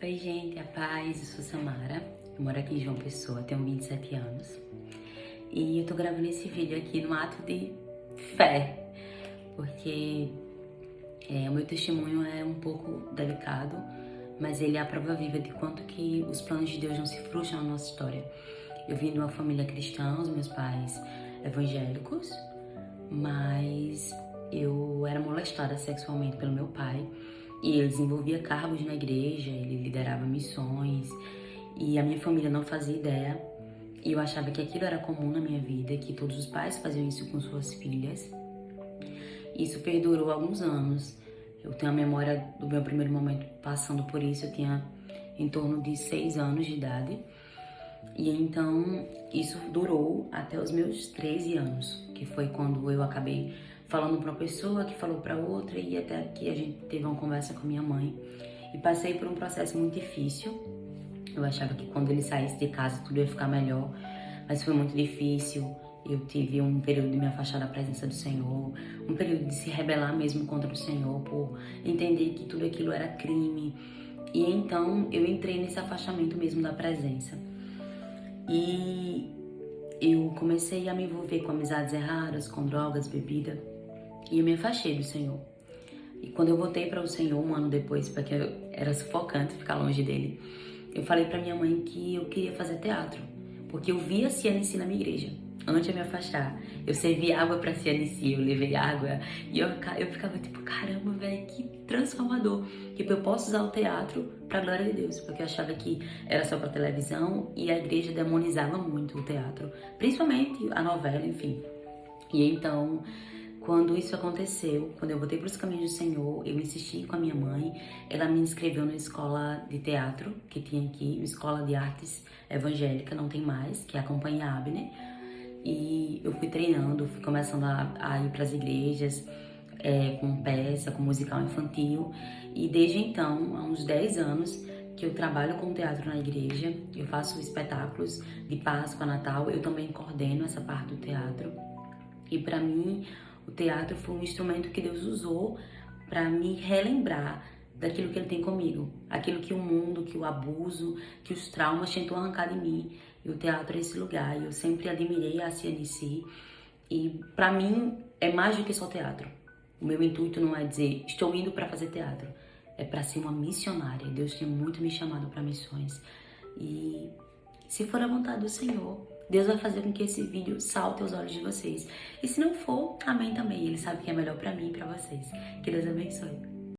Oi gente, a paz, eu sou Samara, eu moro aqui em João Pessoa, tenho 27 anos e eu tô gravando esse vídeo aqui num ato de fé, porque o meu testemunho é um pouco delicado, mas ele é a prova viva de quanto que os planos de Deus não se frustram na nossa história. Eu vim de uma família cristã, os meus pais evangélicos, mas eu era molestada sexualmente pelo meu pai e ele desenvolvia cargos na igreja, ele liderava missões e a minha família não fazia ideia e eu achava que aquilo era comum na minha vida, que todos os pais faziam isso com suas filhas. Isso perdurou alguns anos. Eu tenho a memória do meu primeiro momento passando por isso, eu tinha em torno de 6 anos de idade. E então isso durou até os meus 13 anos, que foi quando eu acabei falando para uma pessoa que falou para outra e até que a gente teve uma conversa com minha mãe. E passei por um processo muito difícil. Eu achava que quando ele saísse de casa tudo ia ficar melhor, mas foi muito difícil. Eu tive um período de me afastar da presença do Senhor, um período de se rebelar mesmo contra o Senhor, por entender que tudo aquilo era crime. E então eu entrei nesse afastamento mesmo da presença. E eu comecei a me envolver com amizades erradas, com drogas, bebida, e eu me afastei do Senhor. E quando eu voltei para o Senhor, um ano depois, porque era sufocante ficar longe dele, eu falei para minha mãe que eu queria fazer teatro, porque eu via a CNC na minha igreja. Antes de me afastar, eu servi água pra CNC, eu levei água e eu ficava tipo, caramba, velho, que transformador. Tipo, eu posso usar o teatro pra glória de Deus, porque eu achava que era só pra televisão e a igreja demonizava muito o teatro, principalmente a novela, enfim. E então, quando isso aconteceu, quando eu voltei para os caminhos do Senhor, eu insisti com a minha mãe, ela me inscreveu na escola de teatro que tinha aqui, uma escola de artes evangélica, não tem mais, que é a Companhia Abner. E eu fui treinando, fui começando a ir para as igrejas com peça, com musical infantil. E desde então, há uns 10 anos, que eu trabalho com teatro na igreja. Eu faço espetáculos de Páscoa, Natal. Eu também coordeno essa parte do teatro. E para mim, o teatro foi um instrumento que Deus usou para me relembrar daquilo que Ele tem comigo, aquilo que o mundo, que o abuso, que os traumas tentou arrancar de mim. E o teatro é esse lugar. E eu sempre admirei a CNC. E para mim é mais do que só teatro. O meu intuito não é dizer estou indo para fazer teatro, é para ser uma missionária. Deus tem muito me chamado para missões. E se for a vontade do Senhor, Deus vai fazer com que esse vídeo salte aos olhos de vocês. E se não for, amém também. Ele sabe que é melhor para mim e para vocês. Que Deus abençoe.